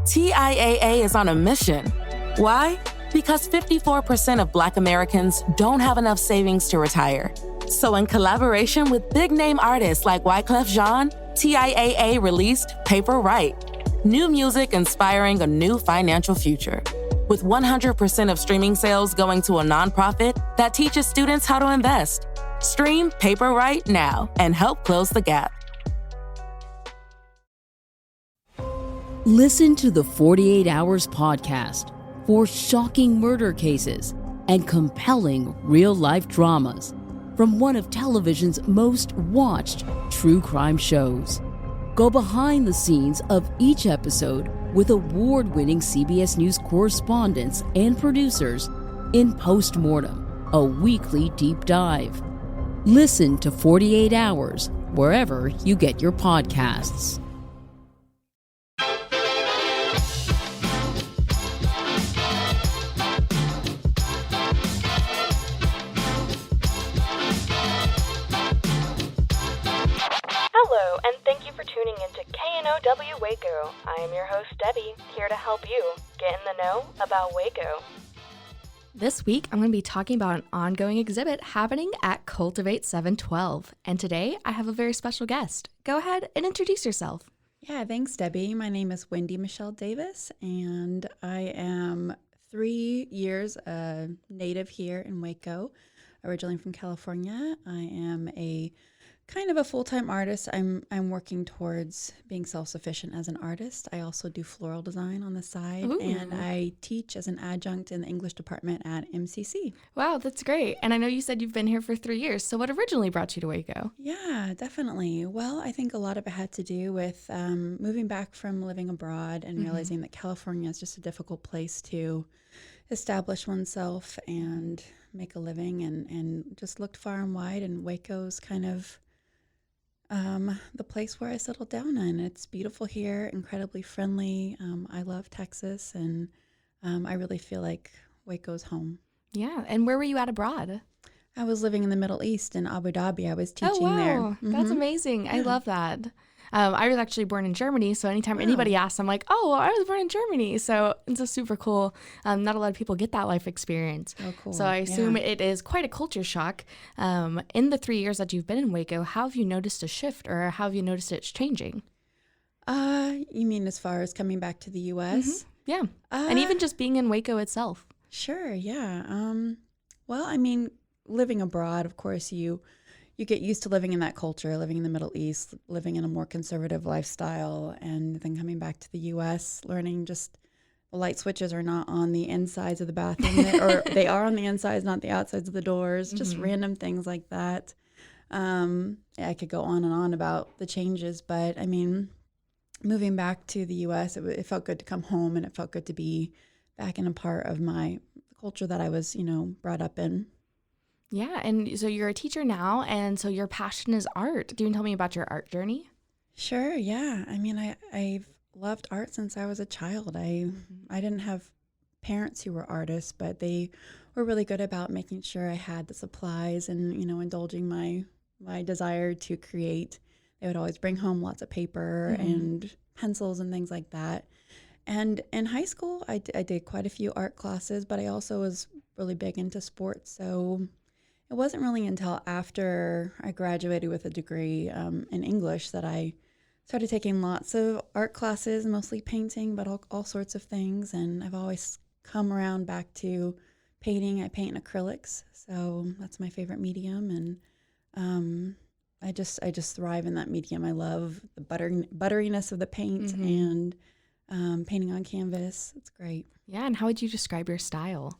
TIAA is on a mission. Why? Because 54% of Black Americans don't have enough savings to retire. So in collaboration with big-name artists like Wyclef Jean, TIAA released Paper Right, new music inspiring a new financial future. With 100% of streaming sales going to a nonprofit that teaches students how to invest. Stream Paper Right now and help close the gap. Listen to the 48 Hours podcast for shocking murder cases and compelling real-life dramas from one of television's most watched true crime shows. Go behind the scenes of each episode with award-winning CBS News correspondents and producers in Postmortem, a weekly deep dive. Listen to 48 Hours wherever you get your podcasts. Hello, and thank you for tuning into KNOW Waco. I am your host, Debbie, here to help you get in the know about Waco. This week, I'm going to be talking about an ongoing exhibit happening at Cultivate 712. And today, I have a very special guest. Go ahead and introduce yourself. Yeah, thanks, Debbie. My name is Wendy Michelle Davis, and I am 3 years a native here in Waco, originally from California. I am a kind of a full-time artist. I'm working towards being self-sufficient as an artist. I also do floral design on the side. Ooh. And I teach as an adjunct in the English department at MCC. Wow, that's great. And I know you said you've been here for 3 years. So what originally brought you to Waco? Yeah, definitely. Well, I think a lot of it had to do with moving back from living abroad and realizing that California is just a difficult place to establish oneself and make a living, and just looked far and wide, and Waco's kind of the place where I settled down in. It's beautiful here, incredibly friendly. I love Texas, and I really feel like Waco's home. Yeah. And where were you at abroad? I was living in the Middle East in Abu Dhabi. I was teaching there. Oh, wow. That's amazing. Yeah. I love that. I was actually born in Germany, so anytime anybody asks, I'm like, oh, well, I was born in Germany. So it's a super cool. Not a lot of people get that life experience. Oh, cool. So I assume it is quite a culture shock. In the 3 years that you've been in Waco, how have you noticed a shift, or how have you noticed it's changing? You mean as far as coming back to the U.S.? Yeah. And even just being in Waco itself. Sure, yeah. Well, I mean, living abroad, of course, you get used to living in that culture, living in the Middle East, living in a more conservative lifestyle, and then coming back to the U.S., learning just the light switches are not on the insides of the bathroom, or they are on the insides, not the outsides of the doors, just random things like that. I could go on and on about the changes, but I mean, moving back to the U.S., it felt good to come home, and it felt good to be back in a part of my culture that I was, brought up in. Yeah, and so you're a teacher now, and so your passion is art. Do you want to tell me about your art journey? Sure, yeah. I mean, I've loved art since I was a child. I didn't have parents who were artists, but they were really good about making sure I had the supplies and, indulging my desire to create. They would always bring home lots of paper and pencils and things like that. And in high school, I did quite a few art classes, but I also was really big into sports, so it wasn't really until after I graduated with a degree in English that I started taking lots of art classes, mostly painting, but all sorts of things. And I've always come around back to painting. I paint in acrylics, so that's my favorite medium. And I just thrive in that medium. I love the butteriness of the paint and painting on canvas. It's great. Yeah, and how would you describe your style?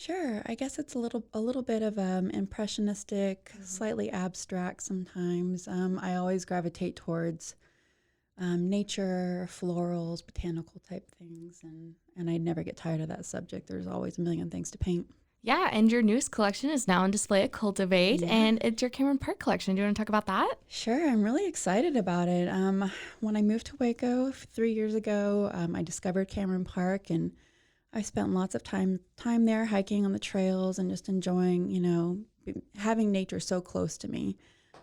Sure. I guess it's a little bit of impressionistic, slightly abstract sometimes. I always gravitate towards nature, florals, botanical type things, and I never get tired of that subject. There's always a million things to paint. Yeah, and your newest collection is now on display at Cultivate, and it's your Cameron Park collection. Do you want to talk about that? Sure. I'm really excited about it. When I moved to Waco 3 years ago, I discovered Cameron Park, and I spent lots of time there hiking on the trails and just enjoying, having nature so close to me.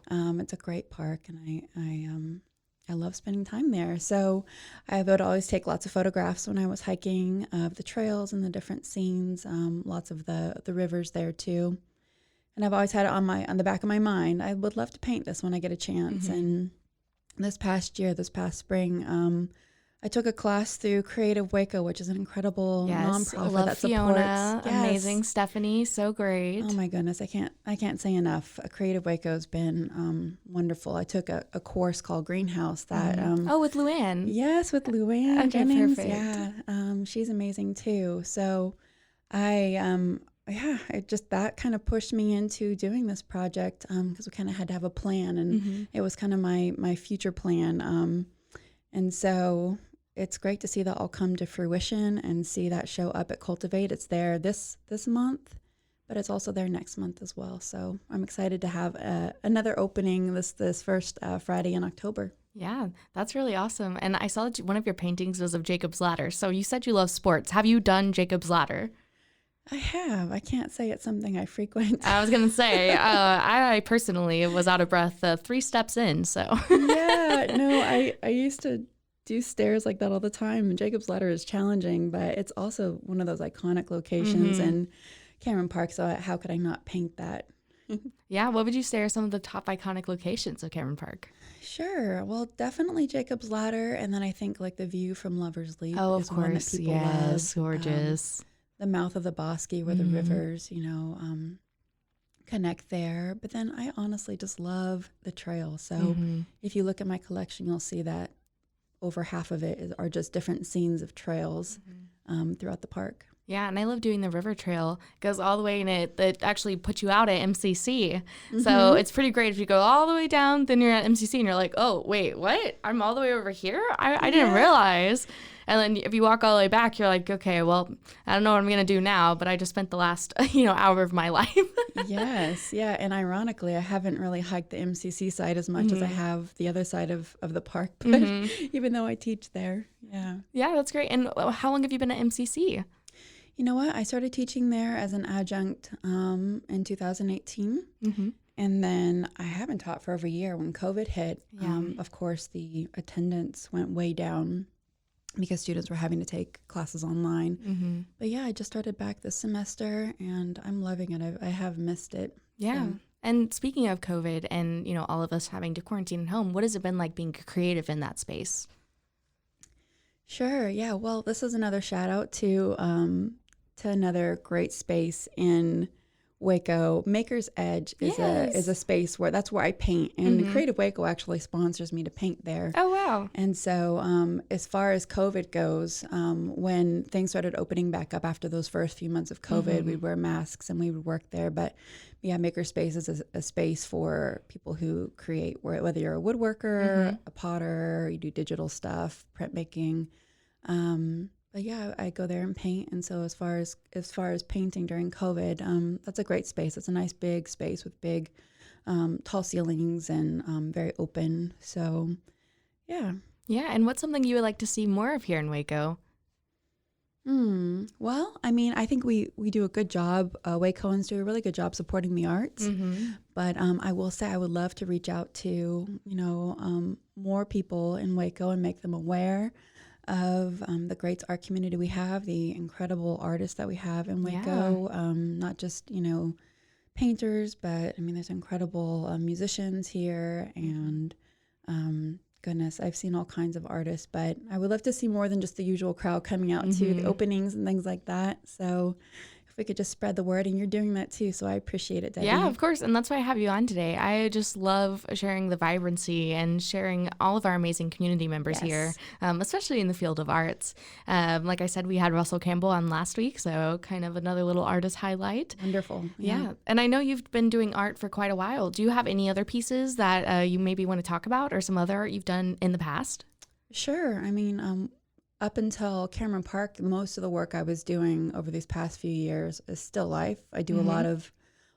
It's a great park, and I love spending time there. So I would always take lots of photographs when I was hiking of the trails and the different scenes, lots of the rivers there too. And I've always had it on the back of my mind. I would love to paint this when I get a chance. And this past spring, I took a class through Creative Waco, which is an incredible nonprofit love that Fiona, supports. amazing Stephanie, so great. Oh my goodness, I can't say enough. Creative Waco has been wonderful. I took a course called Greenhouse that with Luann. Yes, with Luann Okay, Jennings. perfect. Yeah, she's amazing too. So it just that kind of pushed me into doing this project because we kind of had to have a plan, and it was kind of my future plan. And so it's great to see that all come to fruition and see that show up at Cultivate. It's there this month, but it's also there next month as well. So I'm excited to have another opening this first Friday in October. Yeah, that's really awesome. And I saw that one of your paintings was of Jacob's Ladder. So you said you love sports. Have you done Jacob's Ladder? I have. I can't say it's something I frequent. I was going to say, I personally was out of breath 3 steps in, so. Yeah, no, I used to do stairs like that all the time. Jacob's Ladder is challenging, but it's also one of those iconic locations in Cameron Park, so how could I not paint that? Yeah, what would you say are some of the top iconic locations of Cameron Park? Sure. Well, definitely Jacob's Ladder, and then I think like the view from Lover's Leap Of is one that course, people yes, love. Gorgeous. The mouth of the Bosque where the rivers, connect there. But then I honestly just love the trail. So if you look at my collection, you'll see that over half of it are just different scenes of trails throughout the park. Yeah, and I love doing the river trail. It goes all the way, and it actually puts you out at MCC. So it's pretty great if you go all the way down, then you're at MCC, and you're like, oh, wait, what? I'm all the way over here? I didn't realize. And then if you walk all the way back, you're like, okay, well, I don't know what I'm going to do now, but I just spent the last, hour of my life. Yes, yeah. And ironically, I haven't really hiked the MCC side as much as I have the other side of the park, but even though I teach there, yeah. Yeah, that's great. And how long have you been at MCC? You know what? I started teaching there as an adjunct in 2018. And then I haven't taught for over a year. When COVID hit, of course, the attendance went way down because students were having to take classes online. But yeah, I just started back this semester, and I'm loving it. I have missed it. Yeah. So. And speaking of COVID and, all of us having to quarantine at home, what has it been like being creative in that space? Sure. Yeah. Well, this is another shout out to another great space in Waco. Maker's Edge is a space where that's where I paint, and Creative Waco actually sponsors me to paint there. Oh wow! And so, as far as COVID goes, when things started opening back up after those first few months of COVID, we'd wear masks and we would work there. But yeah, Makerspace is a space for people who create, whether you're a woodworker, a potter, you do digital stuff, printmaking. But yeah, I go there and paint. And so as far as painting during COVID, that's a great space. It's a nice big space with big, tall ceilings and very open. So yeah. Yeah. And what's something you would like to see more of here in Waco? Well, I mean, I think we do a good job. Wacoans do a really good job supporting the arts. But I will say I would love to reach out to, more people in Waco and make them aware of the great art community we have, the incredible artists that we have in Waco, not just, painters, but I mean, there's incredible musicians here, and goodness, I've seen all kinds of artists, but I would love to see more than just the usual crowd coming out to the openings and things like that. So if we could just spread the word, and you're doing that too, so I appreciate it, Debbie. Yeah, of course, and that's why I have you on today. I just love sharing the vibrancy and sharing all of our amazing community members here, especially in the field of arts. Like I said, we had Russell Campbell on last week, so kind of another little artist highlight. Wonderful. Yeah, and I know you've been doing art for quite a while. Do you have any other pieces that you maybe want to talk about, or some other art you've done in the past? Sure. I mean, up until Cameron Park, most of the work I was doing over these past few years is still life. I do a lot of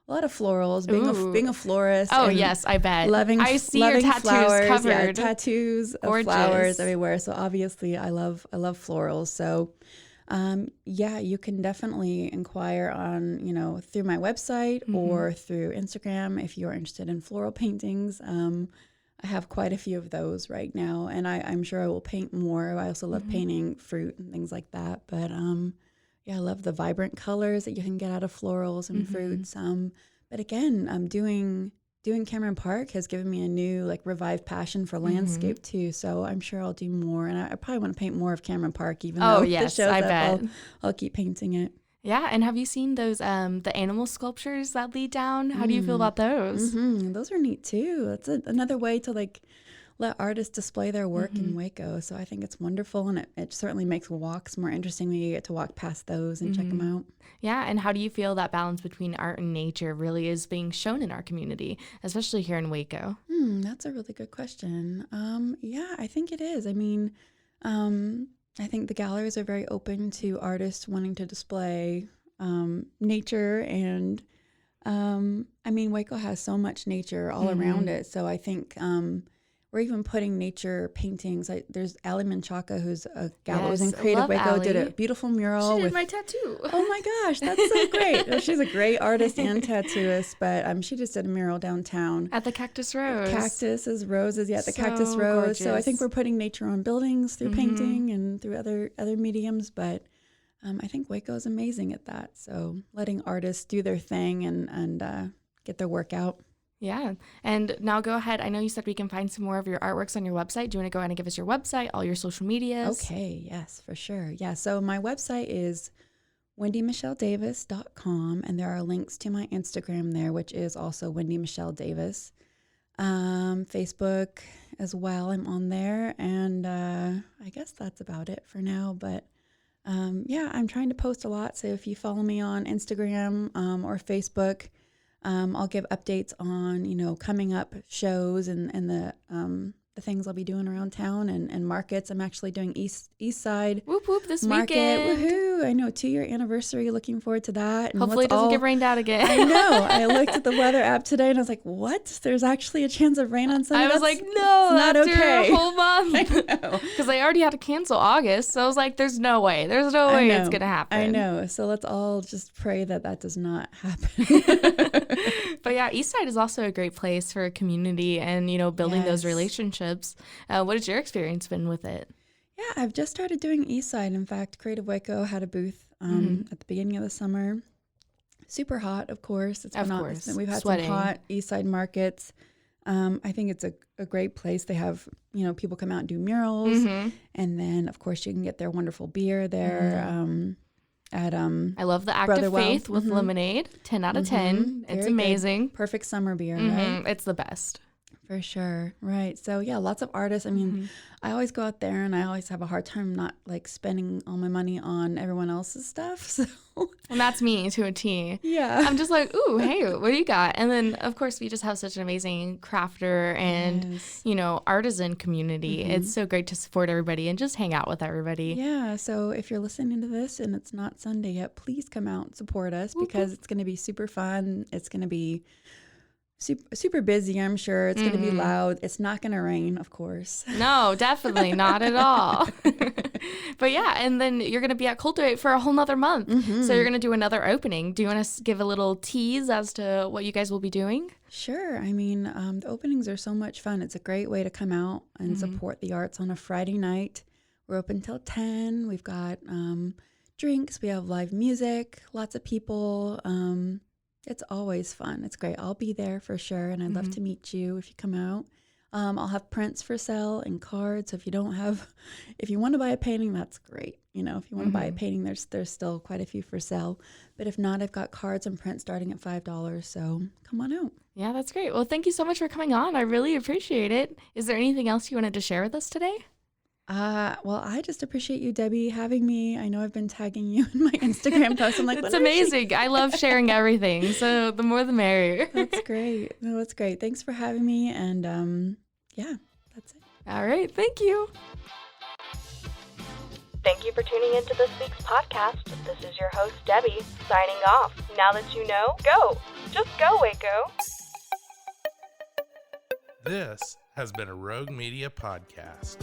florals, being a florist. Oh yes, I bet. I see your tattoos flowers, covered. Tattoos of flowers everywhere. So obviously, I love florals. So you can definitely inquire on through my website or through Instagram if you're interested in floral paintings. I have quite a few of those right now, and I'm sure I will paint more. I also love painting fruit and things like that. But yeah, I love the vibrant colors that you can get out of florals and fruits. But again, doing Cameron Park has given me a new like revived passion for landscape too. So I'm sure I'll do more, and I probably want to paint more of Cameron Park. Even though yes, the show's I up, bet. I'll keep painting it. Yeah, and have you seen those the animal sculptures that lead down? How do you feel about those? Those are neat too. That's another way to like let artists display their work in Waco. So I think it's wonderful, and it certainly makes walks more interesting when you get to walk past those and check them out. Yeah, and how do you feel that balance between art and nature really is being shown in our community, especially here in Waco? That's a really good question. Yeah, I think it is. I mean, I think the galleries are very open to artists wanting to display nature, and I mean, Waco has so much nature all around it. So I think we're even putting nature paintings. Like there's Ali Menchaca, who's a gallerist in Creative Waco, Ali. did a beautiful mural. She did with my tattoo. Oh my gosh, that's so great. She's a great artist and tattooist, but she just did a mural downtown. At the Cactus Rose. Cactuses, roses, the So Cactus Rose. So I think gorgeous. we're putting nature on buildings through painting and through other mediums, but I think Waco is amazing at that. So letting artists do their thing and get their work out. Yeah. And now go ahead. I know you said we can find some more of your artworks on your website. Do you want to go ahead and give us your website, all your social medias? Okay, yes, for sure. Yeah, so my website is wendymichelledavis.com, and there are links to my Instagram there, which is also Wendy Michelle Davis. Facebook as well, I'm on there, and I guess that's about it for now, but yeah, I'm trying to post a lot, so if you follow me on Instagram or Facebook, I'll give updates on, coming up shows and the things I'll be doing around town and markets. I'm actually doing East Side Whoop whoop this Market. weekend. Woohoo! I know, 2-year anniversary. Looking forward to that. And Hopefully it doesn't get rained out again. I know. I looked at the weather app today and I was like, "What? There's actually a chance of rain on Sunday." I was like, no, not after okay. a whole month. Because they already had to cancel August. So I was like, there's no way. There's no way it's going to happen. I know. So let's all just pray that does not happen. But yeah, Eastside is also a great place for a community and, building those Yes. relationships. What has your experience been with it? Yeah, I've just started doing Eastside. In fact, Creative Waco had a booth at the beginning of the summer. Super hot, of course. We've had Sweating. some hot Eastside markets. I think it's a great place. They have, people come out and do murals. And then, of course, you can get their wonderful beer there. I love the Act Brother of Well. Faith with lemonade. 10 out of 10. It's Very good. amazing. Perfect summer beer, right? It's the best. For sure. Right. So yeah, lots of artists. I mean, I always go out there and I always have a hard time not like spending all my money on everyone else's stuff. So And that's me to a T. yeah. I'm just like, ooh, hey, what do you got? And then, of course, we just have such an amazing crafter and, Yes. artisan community. It's so great to support everybody and just hang out with everybody. Yeah. So if you're listening to this and it's not Sunday yet, please come out and support us because it's going to be super fun. It's going to be super busy, I'm sure. It's going to be loud. It's not going to rain, of course. No, definitely not at all. But yeah, and then you're going to be at Cultivate for a whole nother month. So you're going to do another opening. Do you want to give a little tease as to what you guys will be doing? Sure. I mean, the openings are so much fun. It's a great way to come out and support the arts on a Friday night. We're open till 10. We've got drinks. We have live music, lots of people. It's always fun. It's great. I'll be there for sure, and I'd love to meet you if you come out. I'll have prints for sale and cards. So if you want to buy a painting, that's great. If you want to buy a painting, there's still quite a few for sale. But if not, I've got cards and prints starting at $5. So come on out. Yeah, that's great. Well, thank you so much for coming on. I really appreciate it. Is there anything else you wanted to share with us today? Well, I just appreciate you, Debbie, having me. I know I've been tagging you in my Instagram posts. I'm like, It's what is she? amazing. I love sharing everything. So the more the merrier. That's great. No, that's great. Thanks for having me. And yeah, that's it. All right. Thank you. Thank you for tuning into this week's podcast. This is your host, Debbie, signing off. Now that you know, go. Just go, Waco. This has been a Rogue Media podcast.